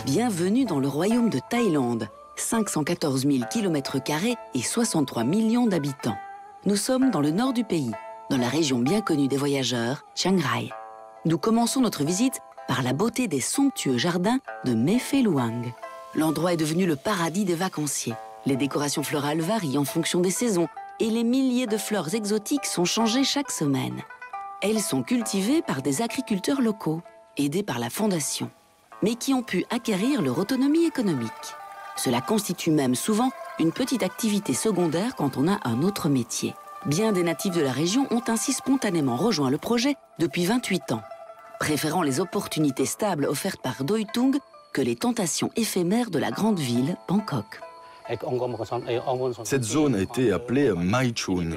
Bienvenue dans le royaume de Thaïlande, 514 000 km² et 63 millions d'habitants. Nous sommes dans le nord du pays, dans la région bien connue des voyageurs, Chiang Rai. Nous commençons notre visite par la beauté des somptueux jardins de Mae Phe Luang. L'endroit est devenu le paradis des vacanciers. Les décorations florales varient en fonction des saisons et les milliers de fleurs exotiques sont changées chaque semaine. Elles sont cultivées par des agriculteurs locaux, aidés par la Fondation, mais qui ont pu acquérir leur autonomie économique. Cela constitue même souvent une petite activité secondaire quand on a un autre métier. Bien des natifs de la région ont ainsi spontanément rejoint le projet depuis 28 ans, préférant les opportunités stables offertes par Doi Tung que les tentations éphémères de la grande ville, Bangkok. Cette zone a été appelée Mai Chun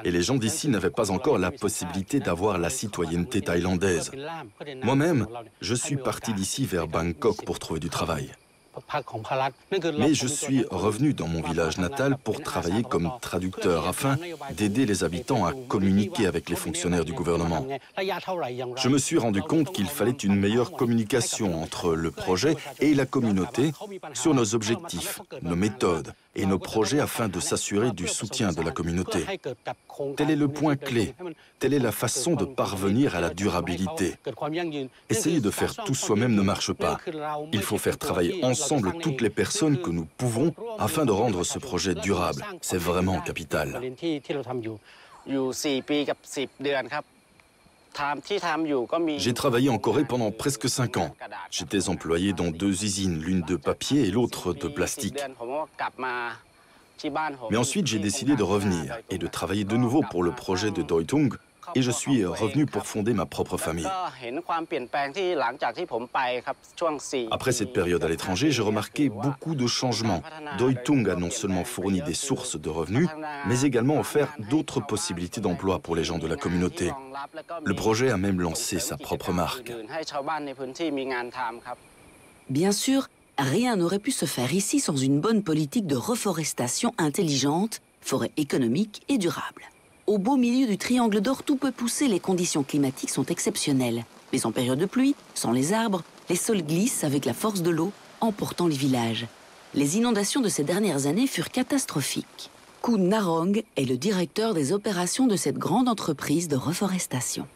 et les gens d'ici n'avaient pas encore la possibilité d'avoir la citoyenneté thaïlandaise. Moi-même, je suis parti d'ici vers Bangkok pour trouver du travail. Mais je suis revenu dans mon village natal pour travailler comme traducteur afin d'aider les habitants à communiquer avec les fonctionnaires du gouvernement. Je me suis rendu compte qu'il fallait une meilleure communication entre le projet et la communauté sur nos objectifs, nos méthodes et nos projets afin de s'assurer du soutien de la communauté. Tel est le point clé, telle est la façon de parvenir à la durabilité. Essayer de faire tout soi-même ne marche pas. Il faut faire travailler ensemble toutes les personnes que nous pouvons afin de rendre ce projet durable. C'est vraiment capital. J'ai travaillé en Corée pendant presque 5 ans. J'étais employé dans 2 usines, l'une de papier et l'autre de plastique. Mais ensuite, j'ai décidé de revenir et de travailler de nouveau pour le projet de Doi Tung. Et je suis revenu pour fonder ma propre famille. Après cette période à l'étranger, j'ai remarqué beaucoup de changements. Doi Tung a non seulement fourni des sources de revenus, mais également offert d'autres possibilités d'emploi pour les gens de la communauté. Le projet a même lancé sa propre marque. Bien sûr, rien n'aurait pu se faire ici sans une bonne politique de reforestation intelligente, forêt économique et durable. Au beau milieu du triangle d'or, tout peut pousser, les conditions climatiques sont exceptionnelles. Mais en période de pluie, sans les arbres, les sols glissent avec la force de l'eau, emportant les villages. Les inondations de ces dernières années furent catastrophiques. Khun Narong est le directeur des opérations de cette grande entreprise de reforestation.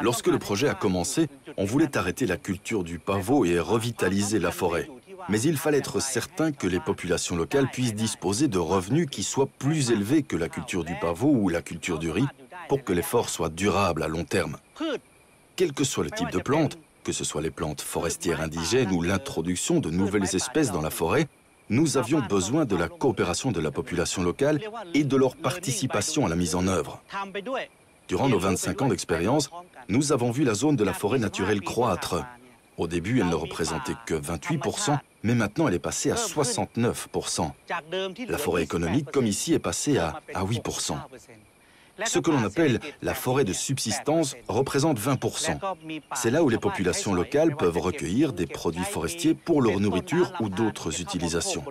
Lorsque le projet a commencé, on voulait arrêter la culture du pavot et revitaliser la forêt. Mais il fallait être certain que les populations locales puissent disposer de revenus qui soient plus élevés que la culture du pavot ou la culture du riz pour que l'effort soit durable à long terme. Quel que soit le type de plante, que ce soit les plantes forestières indigènes ou l'introduction de nouvelles espèces dans la forêt, nous avions besoin de la coopération de la population locale et de leur participation à la mise en œuvre. Durant nos 25 ans d'expérience, nous avons vu la zone de la forêt naturelle croître. Au début, elle ne représentait que 28%, mais maintenant elle est passée à 69%. La forêt économique, comme ici, est passée à 8%. Ce que l'on appelle la forêt de subsistance représente 20%. C'est là où les populations locales peuvent recueillir des produits forestiers pour leur nourriture ou d'autres utilisations.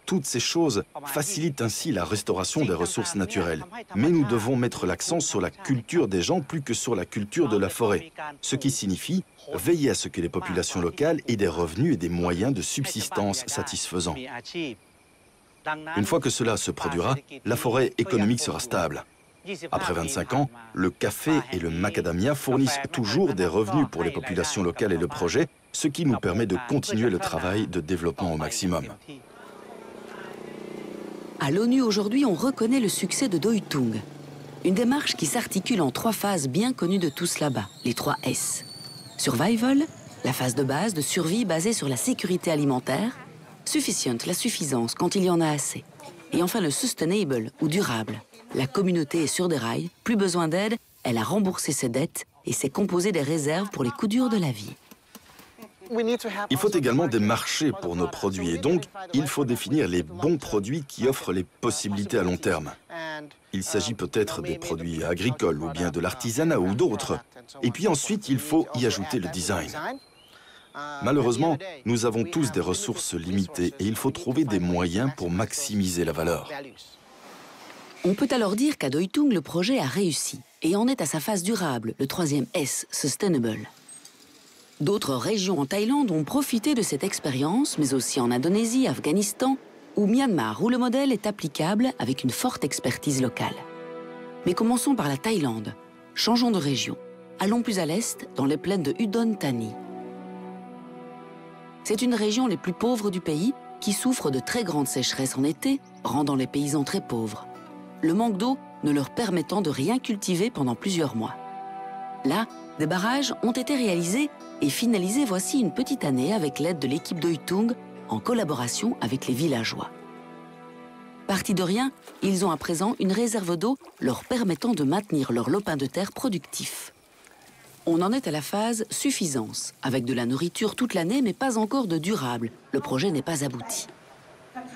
Toutes ces choses facilitent ainsi la restauration des ressources naturelles. Mais nous devons mettre l'accent sur la culture des gens plus que sur la culture de la forêt. Ce qui signifie veiller à ce que les populations locales aient des revenus et des moyens de subsistance satisfaisants. Une fois que cela se produira, la forêt économique sera stable. Après 25 ans, le café et le macadamia fournissent toujours des revenus pour les populations locales et le projet, ce qui nous permet de continuer le travail de développement au maximum. À l'ONU aujourd'hui, on reconnaît le succès de Doi Tung. Une démarche qui s'articule en 3 phases bien connues de tous là-bas, les 3 S. Survival, la phase de base de survie basée sur la sécurité alimentaire. Sufficient, la suffisance quand il y en a assez. Et enfin le sustainable ou durable. La communauté est sur des rails, plus besoin d'aide, elle a remboursé ses dettes et s'est composée des réserves pour les coups durs de la vie. Il faut également des marchés pour nos produits et donc il faut définir les bons produits qui offrent les possibilités à long terme. Il s'agit peut-être des produits agricoles ou bien de l'artisanat ou d'autres. Et puis ensuite, il faut y ajouter le design. Malheureusement, nous avons tous des ressources limitées et il faut trouver des moyens pour maximiser la valeur. On peut alors dire qu'à Doi Tung, le projet a réussi et en est à sa phase durable, le 3e S, Sustainable. D'autres régions en Thaïlande ont profité de cette expérience, mais aussi en Indonésie, Afghanistan ou Myanmar, où le modèle est applicable avec une forte expertise locale. Mais commençons par la Thaïlande. Changeons de région. Allons plus à l'est, dans les plaines de Udon Thani. C'est une région les plus pauvres du pays qui souffre de très grandes sécheresses en été, rendant les paysans très pauvres. Le manque d'eau ne leur permettant de rien cultiver pendant plusieurs mois. Là, des barrages ont été réalisés et finalisés voici une petite année avec l'aide de l'équipe d'Oitung en collaboration avec les villageois. Partis de rien, ils ont à présent une réserve d'eau leur permettant de maintenir leur lopin de terre productif. On en est à la phase suffisance, avec de la nourriture toute l'année mais pas encore de durable. Le projet n'est pas abouti.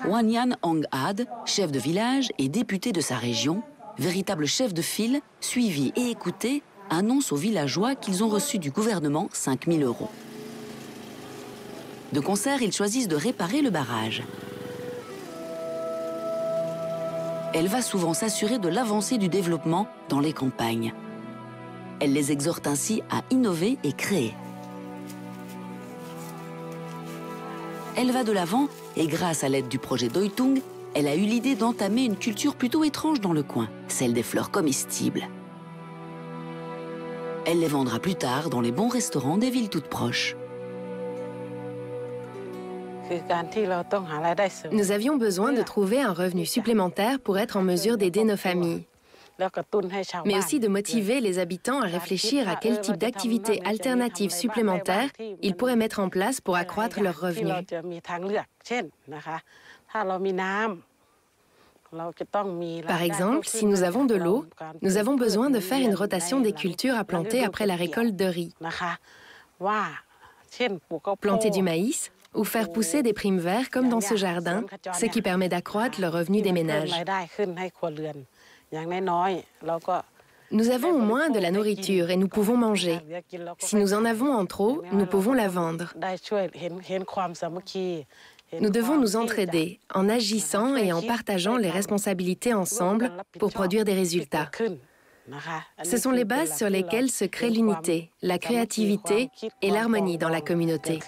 Wanyan Ong Ad, chef de village et député de sa région, véritable chef de file, suivi et écouté, annonce aux villageois qu'ils ont reçu du gouvernement 5 000 €. De concert, ils choisissent de réparer le barrage. Elle va souvent s'assurer de l'avancée du développement dans les campagnes. Elle les exhorte ainsi à innover et créer. Elle va de l'avant et grâce à l'aide du projet d'Oitung, elle a eu l'idée d'entamer une culture plutôt étrange dans le coin, celle des fleurs comestibles. Elle les vendra plus tard dans les bons restaurants des villes toutes proches. Nous avions besoin de trouver un revenu supplémentaire pour être en mesure d'aider nos familles, mais aussi de motiver les habitants à réfléchir à quel type d'activités alternatives supplémentaires ils pourraient mettre en place pour accroître leurs revenus. Par exemple, si nous avons de l'eau, nous avons besoin de faire une rotation des cultures à planter après la récolte de riz. Planter du maïs ou faire pousser des primes verts comme dans ce jardin, ce qui permet d'accroître le revenu des ménages. Nous avons au moins de la nourriture et nous pouvons manger. Si nous en avons en trop, nous pouvons la vendre. Nous devons nous entraider en agissant et en partageant les responsabilités ensemble pour produire des résultats. Ce sont les bases sur lesquelles se crée l'unité, la créativité et l'harmonie dans la communauté.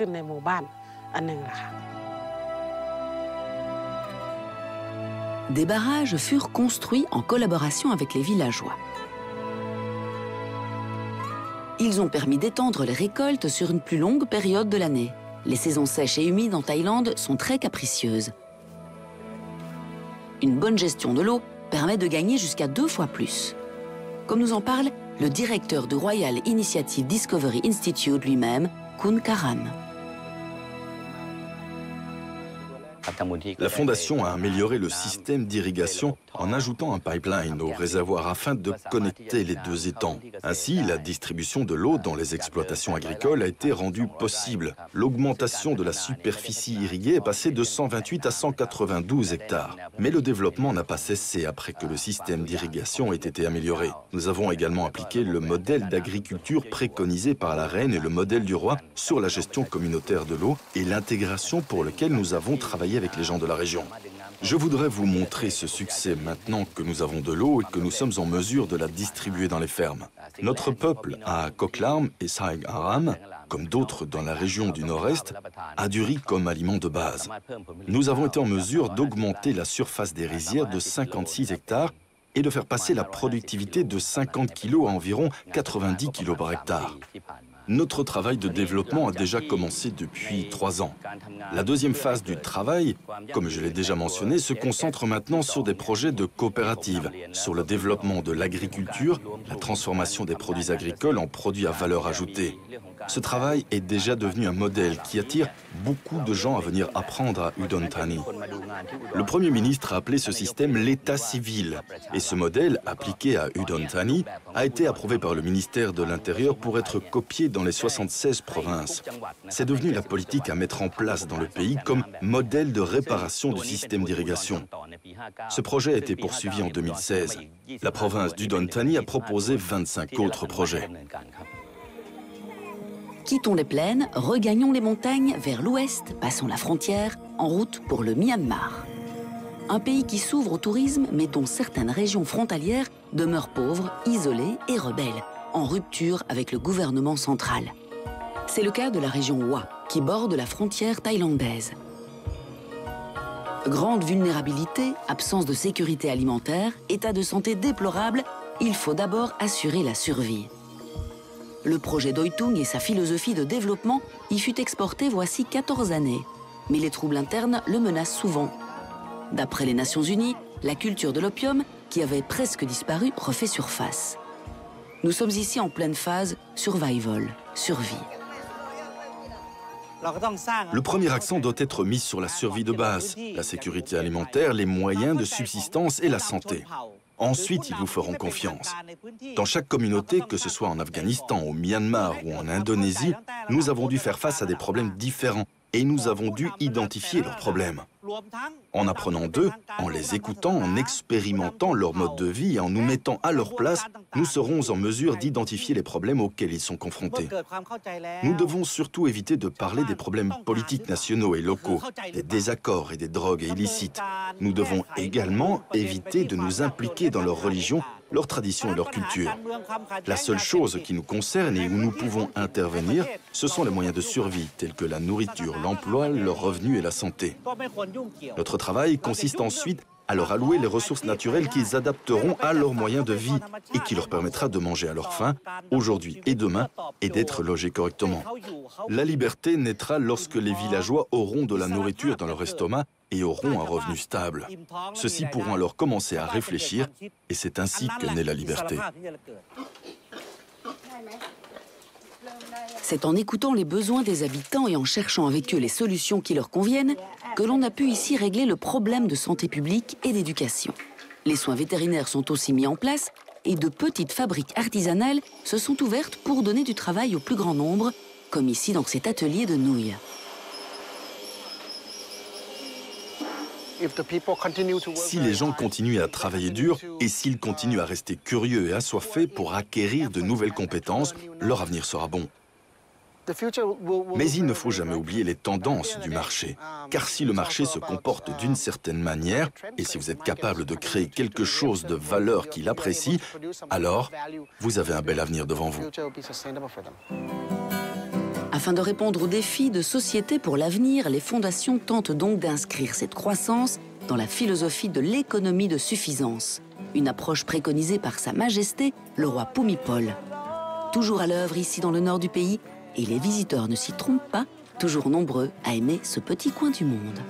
Des barrages furent construits en collaboration avec les villageois. Ils ont permis d'étendre les récoltes sur une plus longue période de l'année. Les saisons sèches et humides en Thaïlande sont très capricieuses. Une bonne gestion de l'eau permet de gagner jusqu'à 2 fois plus. Comme nous en parle le directeur du Royal Initiative Discovery Institute lui-même, Kun Karan. La Fondation a amélioré le système d'irrigation en ajoutant un pipeline au réservoir afin de connecter les deux étangs. Ainsi, la distribution de l'eau dans les exploitations agricoles a été rendue possible. L'augmentation de la superficie irriguée est passée de 128 à 192 hectares. Mais le développement n'a pas cessé après que le système d'irrigation ait été amélioré. Nous avons également appliqué le modèle d'agriculture préconisé par la reine et le modèle du roi sur la gestion communautaire de l'eau et l'intégration pour lequel nous avons travaillé avec les gens de la région. Je voudrais vous montrer ce succès maintenant que nous avons de l'eau et que nous sommes en mesure de la distribuer dans les fermes. Notre peuple à Koklam et Saig Aram, comme d'autres dans la région du Nord-Est, a du riz comme aliment de base. Nous avons été en mesure d'augmenter la surface des rizières de 56 hectares et de faire passer la productivité de 50 kg à environ 90 kg par hectare. Notre travail de développement a déjà commencé depuis 3 ans. La deuxième phase du travail, comme je l'ai déjà mentionné, se concentre maintenant sur des projets de coopérative, sur le développement de l'agriculture, la transformation des produits agricoles en produits à valeur ajoutée. Ce travail est déjà devenu un modèle qui attire beaucoup de gens à venir apprendre à Udon Thani. Le Premier ministre a appelé ce système l'état civil et ce modèle, appliqué à Udon Thani, a été approuvé par le ministère de l'Intérieur pour être copié dans les 76 provinces. C'est devenu la politique à mettre en place dans le pays comme modèle de réparation du système d'irrigation. Ce projet a été poursuivi en 2016. La province d'Udon Thani a proposé 25 autres projets. Quittons les plaines, regagnons les montagnes vers l'ouest, passons la frontière, en route pour le Myanmar. Un pays qui s'ouvre au tourisme, mais dont certaines régions frontalières demeurent pauvres, isolées et rebelles, en rupture avec le gouvernement central. C'est le cas de la région Wa, qui borde la frontière thaïlandaise. Grande vulnérabilité, absence de sécurité alimentaire, état de santé déplorable, il faut d'abord assurer la survie. Le projet d'Oitung et sa philosophie de développement y fut exporté voici 14 années. Mais les troubles internes le menacent souvent. D'après les Nations Unies, la culture de l'opium, qui avait presque disparu, refait surface. Nous sommes ici en pleine phase survival, survie. Le premier accent doit être mis sur la survie de base, la sécurité alimentaire, les moyens de subsistance et la santé. Ensuite, ils vous feront confiance. Dans chaque communauté, que ce soit en Afghanistan, au Myanmar ou en Indonésie, nous avons dû faire face à des problèmes différents et nous avons dû identifier leurs problèmes. En apprenant d'eux, en les écoutant, en expérimentant leur mode de vie et en nous mettant à leur place, nous serons en mesure d'identifier les problèmes auxquels ils sont confrontés. Nous devons surtout éviter de parler des problèmes politiques nationaux et locaux, des désaccords et des drogues illicites. Nous devons également éviter de nous impliquer dans leur religion, leurs traditions et leur culture. La seule chose qui nous concerne et où nous pouvons intervenir, ce sont les moyens de survie, tels que la nourriture, l'emploi, le revenu et la santé. Notre travail consiste ensuite à leur allouer les ressources naturelles qu'ils adapteront à leurs moyens de vie et qui leur permettra de manger à leur faim, aujourd'hui et demain, et d'être logés correctement. La liberté naîtra lorsque les villageois auront de la nourriture dans leur estomac et auront un revenu stable. Ceux-ci pourront alors commencer à réfléchir et c'est ainsi que naît la liberté. C'est en écoutant les besoins des habitants et en cherchant avec eux les solutions qui leur conviennent que l'on a pu ici régler le problème de santé publique et d'éducation. Les soins vétérinaires sont aussi mis en place et de petites fabriques artisanales se sont ouvertes pour donner du travail au plus grand nombre, comme ici dans cet atelier de nouilles. Si les gens continuent à travailler dur et s'ils continuent à rester curieux et assoiffés pour acquérir de nouvelles compétences, leur avenir sera bon. Mais il ne faut jamais oublier les tendances du marché. Car si le marché se comporte d'une certaine manière, et si vous êtes capable de créer quelque chose de valeur qu'il apprécie, alors vous avez un bel avenir devant vous. Afin de répondre aux défis de société pour l'avenir, les fondations tentent donc d'inscrire cette croissance dans la philosophie de l'économie de suffisance, une approche préconisée par Sa Majesté, le roi Bhumibol. Toujours à l'œuvre ici dans le nord du pays, et les visiteurs ne s'y trompent pas, toujours nombreux à aimer ce petit coin du monde.